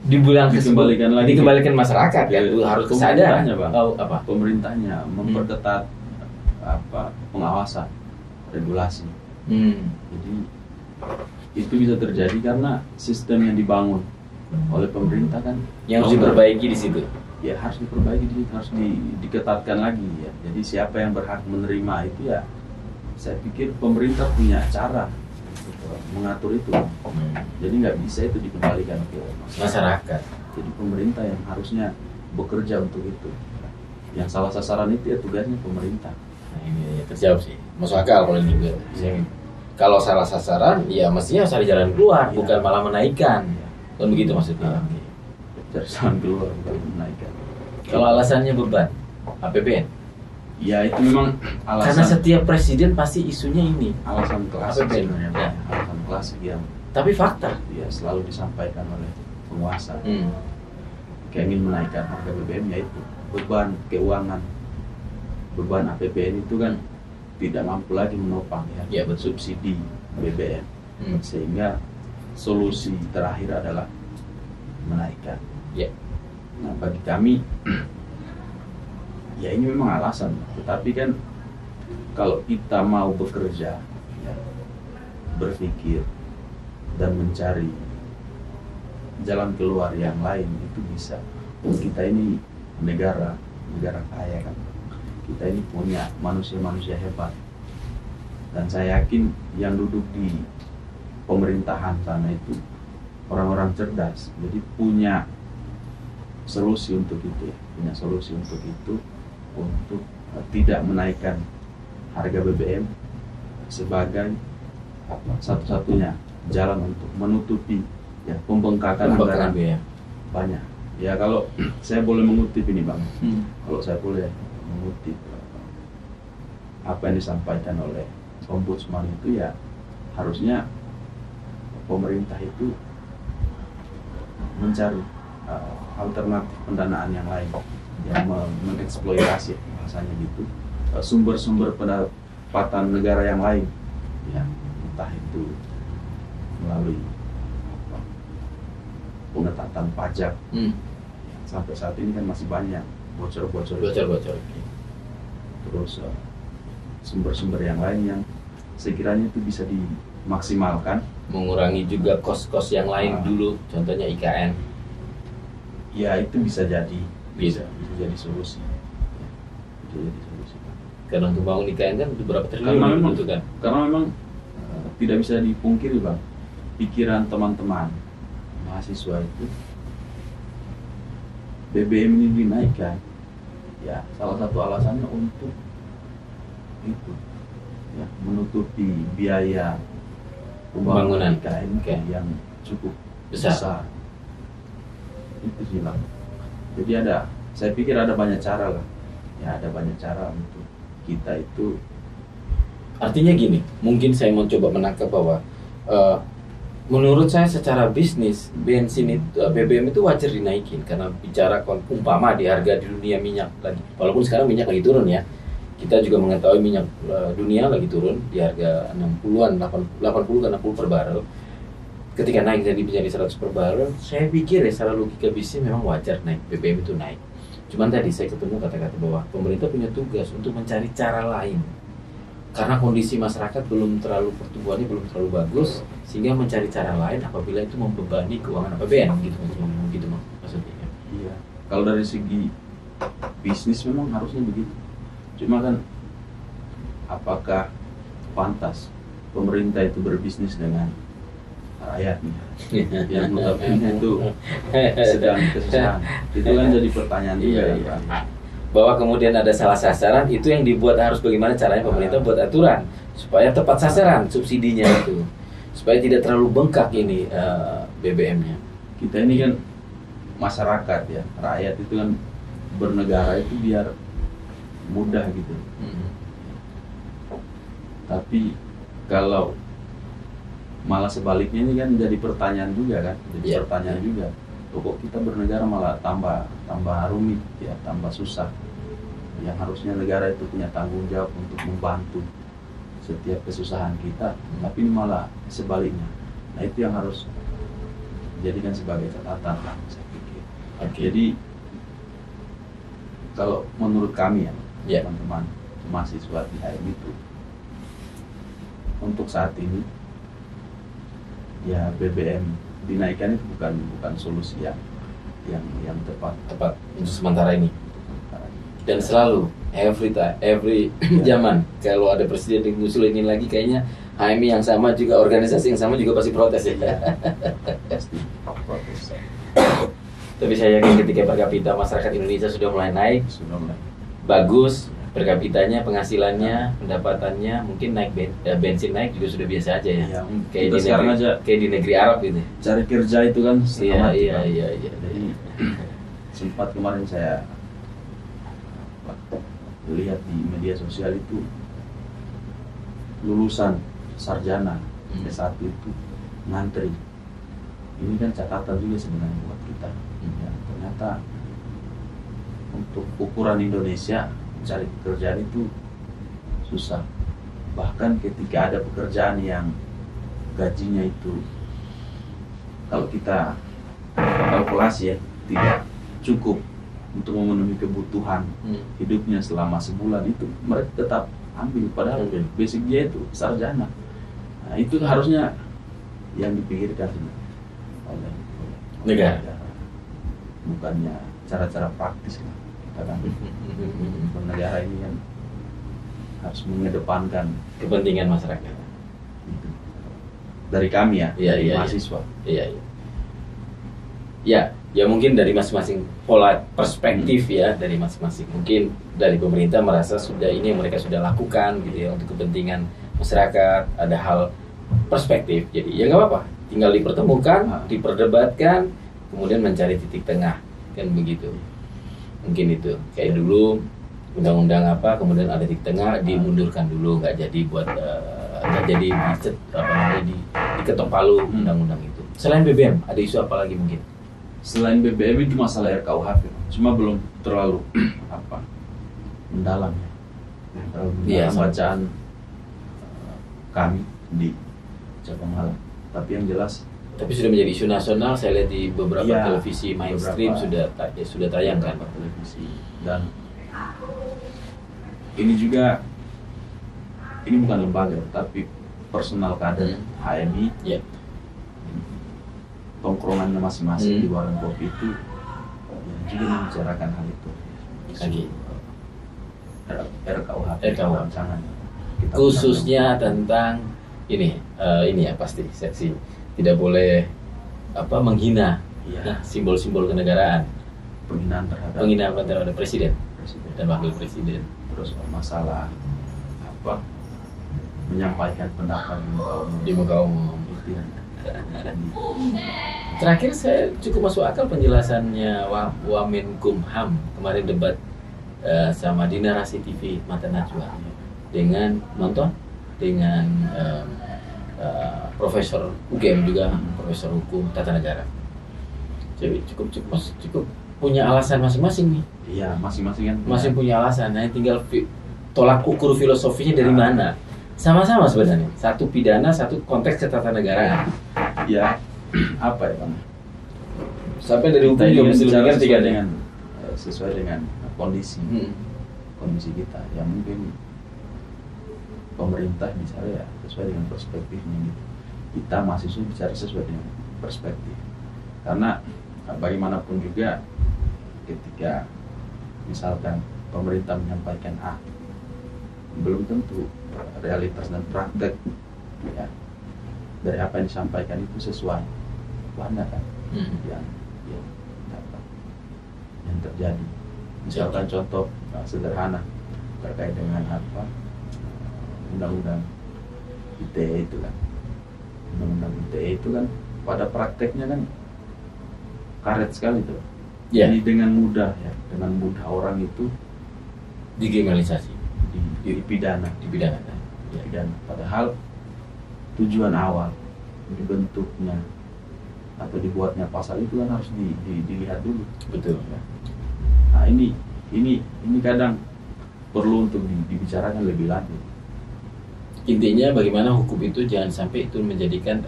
Dikembalikan masyarakat ya, harus kesadaran Bang. Apa? Pemerintahnya memperketat pengawasan, regulasi. Jadi itu bisa terjadi karena sistem yang dibangun oleh pemerintah kan yang harus diperbaiki di situ. Ya harus diperbaiki, harus diketatkan lagi ya. Jadi siapa yang berhak menerima itu ya, saya pikir pemerintah punya cara mengatur itu. Jadi nggak bisa itu dikembalikan ke masyarakat. Jadi pemerintah yang harusnya bekerja untuk itu. Yang salah sasaran itu ya tugasnya pemerintah. Nah, ini ya, terjawab sih. Masuk akal kalau ini juga. Kalau salah sasaran ya mestinya cari jalan keluar, bukan malah menaikkan. Kan begitu maksudnya. Cari jalan keluar bukan menaikkan. Kalau alasannya beban APBN. Ya itu memang alasan. Karena setiap presiden pasti isunya ini. Alasan klasik sebenarnya. Ya. Alasan klasik yang. Tapi fakta. Ya selalu disampaikan oleh penguasa. Kayak ingin menaikkan harga BBM yaitu beban keuangan, beban APBN itu kan tidak mampu lagi menopang ya subsidi BBM. Sehingga solusi terakhir adalah menaikkan. Ya. Nah bagi kami ya ini memang alasan, tetapi kan kalau kita mau bekerja, ya, berpikir dan mencari jalan keluar yang lain itu bisa. Kita ini negara kaya kan, kita ini punya manusia-manusia hebat, dan saya yakin yang duduk di pemerintahan sana itu orang-orang cerdas, jadi punya solusi untuk itu, untuk tidak menaikkan harga BBM sebagai satu-satunya jalan untuk menutupi ya pembengkakan anggaran banyak. Ya kalau saya boleh mengutip ini Bang, kalau saya boleh mengutip apa yang disampaikan oleh Ombudsman itu ya harusnya pemerintah itu mencari alternatif pendanaan yang lain yang mengeksploitasi bahasanya gitu sumber-sumber pendapatan negara yang lain ya, entah itu melalui pengetatan pajak. Sampai saat ini kan masih banyak bocor-bocor. Terus sumber-sumber yang lain yang sekiranya itu bisa dimaksimalkan, mengurangi juga kos-kos yang lain dulu, contohnya IKN. Ya itu bisa jadi jadi solusi. Karena untuk bangun IKN kan beberapa triliun itu kan. Karena memang tidak bisa dipungkiri Bang, pikiran teman-teman mahasiswa itu BBM ini dinaikkan. Ya salah satu alasannya untuk itu ya menutupi biaya pembangunan IKN yang cukup besar. Itu sih Bang. Jadi saya pikir ada banyak cara lah. Ya ada banyak cara untuk kita itu. Artinya gini, mungkin saya mau coba menangkap bahwa menurut saya secara bisnis bensin itu BBM itu wajar dinaikin karena bicara umpama di harga di dunia minyak lagi. Walaupun sekarang minyak lagi turun ya. Kita juga mengetahui minyak dunia lagi turun di harga 60-an, 80 ke 60 per barrel. Ketika naik menjadi 100 per barrel, saya pikir ya secara logika bisnis memang wajar naik, BBM itu naik. Cuman tadi saya ketemu kata-kata bahwa pemerintah punya tugas untuk mencari cara lain. Karena kondisi masyarakat pertumbuhannya belum terlalu bagus, sehingga mencari cara lain apabila itu membebani keuangan APBN gitu maksudnya. Iya. Kalau dari segi bisnis memang harusnya begitu. Cuma kan apakah pantas pemerintah itu berbisnis dengan rakyatnya yang notabene itu sedang kesusahan? Itu kan jadi pertanyaan juga ya. Bahwa kemudian ada salah sasaran, itu yang dibuat harus bagaimana caranya pemerintah buat aturan supaya tepat sasaran subsidinya itu, supaya tidak terlalu bengkak ini BBM-nya. Kita ini kan masyarakat ya, rakyat itu kan bernegara itu biar mudah gitu. Tapi kalau malah sebaliknya ini kan jadi pertanyaan juga kan, jadi pertanyaan juga. Kok kita bernegara malah tambah rumit ya, tambah susah. Yang harusnya negara itu punya tanggung jawab untuk membantu setiap kesusahan kita, tapi ini malah sebaliknya. Nah itu yang harus dijadikan sebagai catatan lah, saya pikir. Jadi kalau menurut kami ya, teman-teman mahasiswa di HM itu, untuk saat ini ya BBM dinaikkan itu bukan solusi yang tepat untuk sementara ini. Dan selalu every zaman kalau ada presiden yang ngusulin lagi, kayaknya HMI yang sama juga, organisasi yang sama juga pasti protes ya. Pasti protes. Tapi saya yakin ketika per kapita masyarakat Indonesia sudah mulai naik, bagus per kapitanya, penghasilannya, pendapatannya, mungkin naik bensin naik juga sudah biasa aja ya. Kayak di negeri Arab gitu. Cari kerja itu kan iya. Jadi sempat kemarin saya lihat di media sosial itu lulusan sarjana S1 itu ngantri. Ini kan catatan juga sebenarnya buat kita. Ya, ternyata untuk ukuran Indonesia cari pekerjaan itu susah. Bahkan ketika ada pekerjaan yang gajinya itu, kalau kita kalkulasi ya, tidak cukup untuk memenuhi kebutuhan hidupnya selama sebulan, itu mereka tetap ambil, padahal basic dia itu sarjana. Nah, itu harusnya yang dipikirkan oleh negara, bukannya cara-cara praktis lah. Kita kan bernegara ini kan harus mengedepankan kepentingan masyarakat. Dari kami ya, dari mahasiswa. Ya mungkin dari masing-masing pola perspektif ya, dari masing-masing. Mungkin dari pemerintah merasa sudah ini yang mereka sudah lakukan gitu ya untuk kepentingan masyarakat. Ada hal perspektif, jadi ya nggak apa-apa, tinggal dipertemukan, diperdebatkan, kemudian mencari titik tengah, kan begitu. Mungkin itu kayak dulu undang-undang apa, kemudian ada titik tengah, dimundurkan dulu, nggak jadi buat nggak jadi diketok palu undang-undang itu. Selain BBM ada isu apa lagi mungkin? Selain BBM itu masalah RKUHP, cuma belum terlalu mendalam ya. Bacaan kami di Cakemala. Tapi yang jelas, tapi sudah menjadi isu nasional. Saya lihat di beberapa televisi mainstream sudah tayang kan, televisi. Dan ini juga, ini bukan lembaga tapi personal kader HMI. Tongkrongannya masing-masing di warung kopi itu juga membicarakan hal itu. RKUHP rancangan khususnya tentang ini ya pasti seksi tidak boleh menghina simbol-simbol kenegaraan, penghinaan terhadap presiden dan wakil presiden. Terus masalah menyampaikan pendapat di muka umum. Terakhir saya cukup masuk akal penjelasannya Wamenkumham kemarin debat sama di Narasi TV Mata Najwa dengan Profesor UGM juga, Profesor Hukum Tata Negara. Jadi cukup punya alasan masing-masing nih. Iya, masing-masing kan. Masing punya alasan. Nah, tinggal tolak ukur filosofinya dari mana. Sama-sama sebenarnya. Satu pidana, satu konteks ketatanegaraan. Ya, apa ya Bang? Sampai dari hukum juga mesti dengan sesuai dengan kondisi kita. Ya mungkin pemerintah bicara ya sesuai dengan perspektifnya gitu. Kita mahasiswa bicara sesuai dengan perspektif. Karena bagaimanapun juga ketika misalkan pemerintah menyampaikan A, belum tentu realitas dan praktek ya dari apa yang disampaikan itu sesuai. Banyak kan yang terjadi. Misalkan contoh sederhana terkait dengan undang-undang ITE itu kan. Undang-undang ITE itu kan pada prakteknya kan karet sekali tuh. Jadi dengan mudah orang itu dikriminalisasi, dipidana. Padahal tujuan awal dibentuknya atau dibuatnya pasal itu kan harus dilihat dulu. Betul. Nah ini kadang perlu untuk dibicarakan lebih lanjut. Intinya bagaimana hukum itu jangan sampai itu menjadikan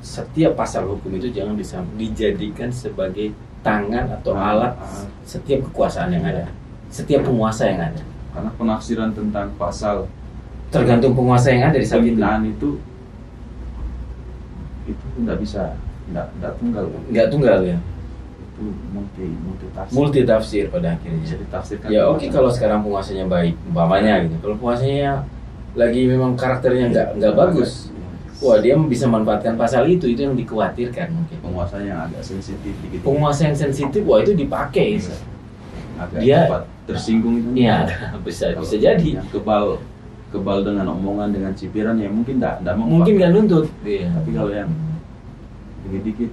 setiap pasal hukum itu jangan dijadikan sebagai tangan atau alat setiap kekuasaan yang ada, setiap penguasa yang ada. Karena penafsiran tentang pasal tergantung penguasa yang ada di saat itu nggak bisa, nggak tunggal. Nggak tunggal ya. Itu multi tafsir pada akhirnya. Bisa ditafsirkan. Ya oke, kalau sekarang penguasanya baik, umpamanya gitu. Kalau penguasanya lagi memang karakternya nggak bagus, wah dia bisa manfaatkan pasal itu yang dikhawatirkan mungkin. Penguasa yang agak sensitif dikit. Penguasa yang sensitif, wah itu dipakai. Agak dia cepat tersinggung itu. Iya, bisa jadi. Yang kebal dengan omongan, dengan cibiran ya mungkin mungkin nggak nuntut. Iya. Tapi kalau yang dikit-dikit.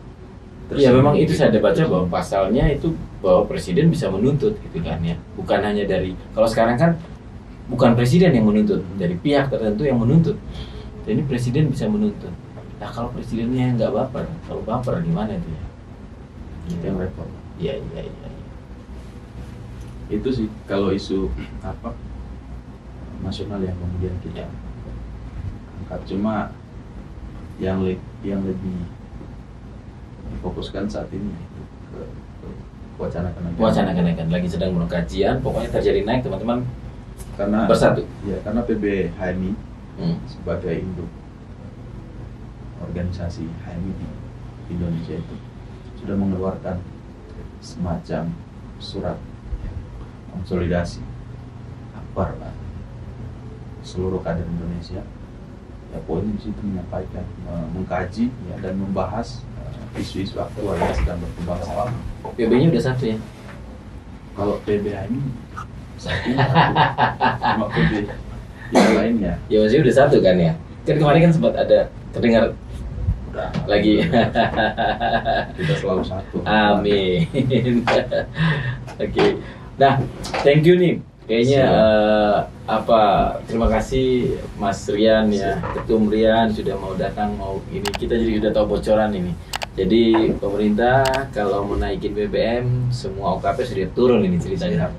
Ya memang itu saya baca bahwa pasalnya itu bahwa presiden bisa menuntut gitu kan ya. Bukan hanya dari, kalau sekarang kan bukan presiden yang menuntut, dari pihak tertentu yang menuntut. Jadi presiden bisa menuntut. Nah kalau presidennya nggak baper, kalau baper gimana itu ya? Itu yang repot. Iya. Itu sih kalau isu nasional yang kemudian kita angkat. Cuma yang lebih difokuskan saat ini ke wacana kenaikan. Lagi sedang melakukan kajian, pokoknya terjadi naik teman-teman karena bersatu. Ya karena PB HMI sebagai induk organisasi HMI di Indonesia itu sudah mengeluarkan semacam surat konsolidasi akbar seluruh kader Indonesia. Ya poin di situ menyampaikan, mengkaji ya, dan membahas isu-isu aktual yang sedang berkembang sekarang. PB-nya udah satu ya? Kalau PB ini satu, cuma PB yang lainnya. Ya maksudnya udah satu kan ya? Kan kemarin kan sempat ada terdengar udah lagi. Kita selalu satu. Amin. Oke. Nah, thank you nih. Kayaknya terima kasih Mas Rian ya, Ketum Rian sudah mau datang, mau ini kita jadi udah tahu bocoran ini. Jadi pemerintah kalau menaikin BBM semua OKP sudah turun ini ceritanya.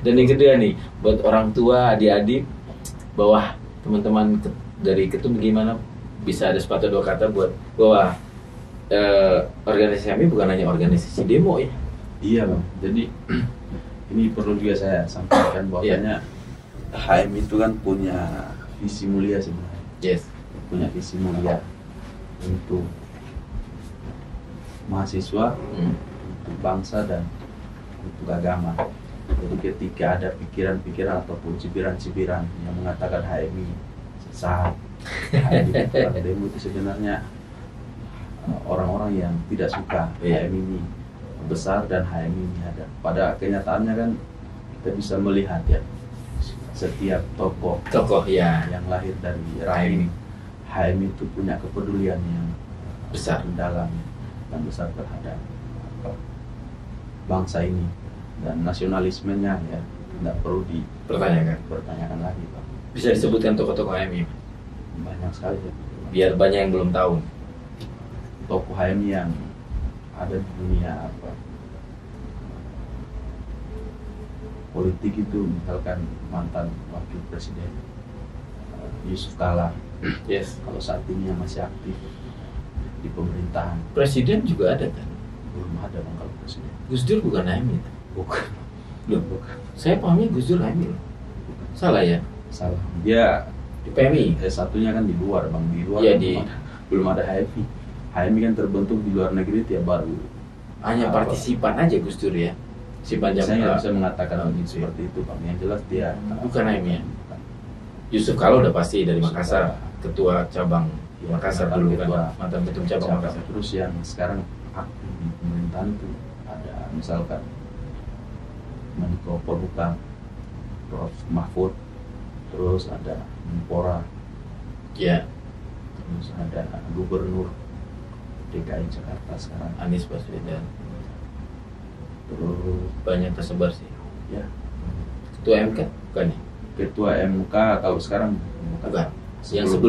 Dan yang kedua nih, buat orang tua, adik-adik, bawah teman-teman dari Ketum gimana bisa ada sepatah dua kata buat bahwa organisasi kami bukan hanya organisasi demo ya. Iya Bang, jadi ini perlu juga saya sampaikan bahwasanya HM itu kan punya visi mulia sebenarnya. Yes. Punya visi mulia untuk mahasiswa, untuk bangsa dan untuk agama. Jadi ketika ada pikiran-pikiran ataupun cibiran-cibiran yang mengatakan HMI sesat, HMI itu demo, itu sebenarnya orang-orang yang tidak suka HMI ini besar dan HMI ini ada. Pada kenyataannya kan kita bisa melihat ya, setiap tokoh ya yang lahir dari rahim HMI itu punya kepedulian yang besar dalam dan besar terhadap bangsa ini, dan nasionalismenya ya tidak perlu dipertanyakan lagi Pak. Bisa disebutkan tokoh-tokoh HMI? Banyak sekali ya. Biar banyak yang belum tahu. Tokoh HMI yang ada di dunia politik itu, misalkan mantan wakil presiden Yusuf Kala. Yes. Kalau saat ini yang masih aktif di pemerintahan. Presiden juga ada kan? Belum ada Bang kalau presiden. Gus Dur bukan HMI? Bukan. Bukan. Saya pahamnya Gus Dur HMI. Salah ya? Salah. Dia di PMI. Satunya kan di luar Bang, di luar. Ya, belum ada HMI. HMI kan terbentuk di luar negeri tiap baru. Hanya partisipan aja Gus Dur ya. Si panjang. Saya nggak bisa mengatakan seperti itu Bang. Yang jelas dia bukan HMI ya. Yusuf Kala udah pasti dari Makassar, ketua cabang Makassar dulu kan, mantan ketum cabang Makassar. Terus yang sekarang aktif di pemerintahan itu ada misalkan Menko Polhukam Prof Mahfud, terus ada Menpora, ya, terus ada Gubernur DKI Jakarta sekarang Anies Baswedan. Terus banyak tersebar sih. ya, Ketua MK bukannya? Ketua MK kalau sekarang Bukan. Yang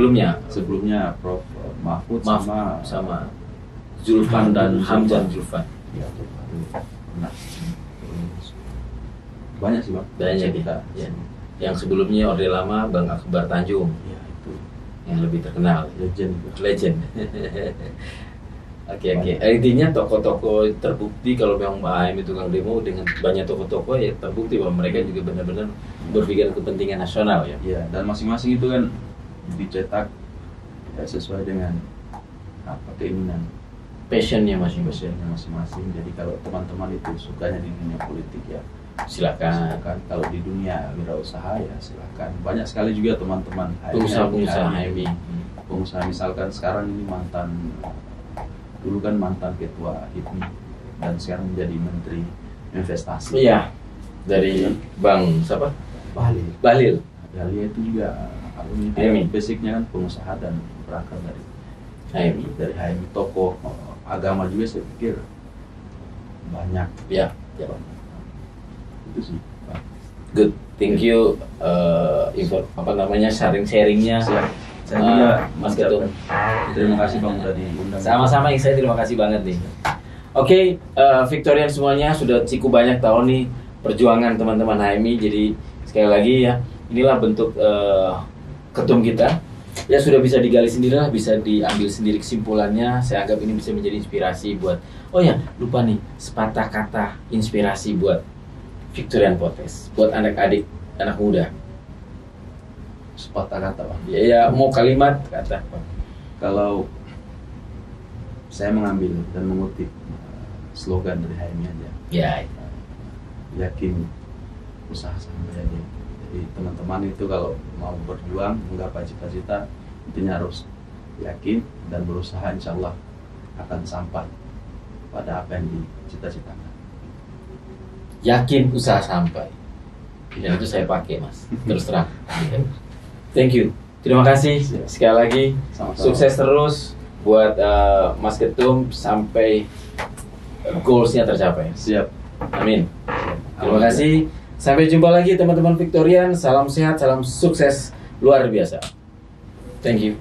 sebelumnya Prof Mahfud sama Zulfan dan Hamzah Zulfan. Ya, nah, terus banyak sih Bang. Banyak kita. Ya. Yang sebelumnya Orde Lama Bang Akbar Tanjung. Ya, itu Yang lebih terkenal. legend. Oke. Intinya toko-toko terbukti kalau memang Pak AM itu tukang demo dengan banyak toko-toko ya terbukti bahwa mereka juga benar-benar berpikir kepentingan nasional ya. Ya, dan masing-masing itu kan dicetak ya, sesuai dengan apa keinginan Passionnya masing-masing. masing-masing. Jadi kalau teman-teman itu sukanya di dunia politik ya Silakan. kalau di dunia wirausaha ya silakan. Banyak sekali juga teman-teman Pengusaha-pengusaha HMI. pengusaha misalkan sekarang ini dulu kan mantan ketua HIPMI dan sekarang menjadi menteri investasi. Iya. Dari Bang siapa? Bahlil. Dahlia itu juga HMI. basicnya kan pengusaha dan berangkat dari HMI. Tokoh agama juga saya pikir banyak. Ya. Itu sih Pak. Good. Thank you sharing-sharingnya. Saya juga Mas Ketum. Terima kasih Bang udah diundang. Sama-sama, saya terima kasih banget nih. Oke, Victorian semuanya sudah cukup banyak tahu nih perjuangan teman-teman HMI. Jadi sekali lagi ya, inilah bentuk ketum kita. Ya sudah bisa digali sendiri lah, bisa diambil sendiri kesimpulannya. Saya anggap ini bisa menjadi inspirasi buat. Oh ya, lupa nih, sepatah kata inspirasi buat Victorian Potes, buat anak-adik, anak muda. Sepatah kata Bang. Ya mau kalimat kata. Kalau saya mengambil dan mengutip slogan dari HMI aja. Ya. Yakin usaha sampai aja. Jadi teman-teman itu kalau mau berjuang menggapai cita-cita intinya harus yakin dan berusaha, insya Allah akan sampai pada apa yang dicita-citakan. Yakin usaha sampai. Dan itu saya pakai Mas. Terus terang. Thank you. Terima kasih sekali lagi. Sama-sama. Sukses terus buat Mas Ketum sampai goalsnya tercapai. Siap. Amin. Terima kasih. Sampai jumpa lagi teman-teman Victorian. Salam sehat, salam sukses luar biasa. Thank you.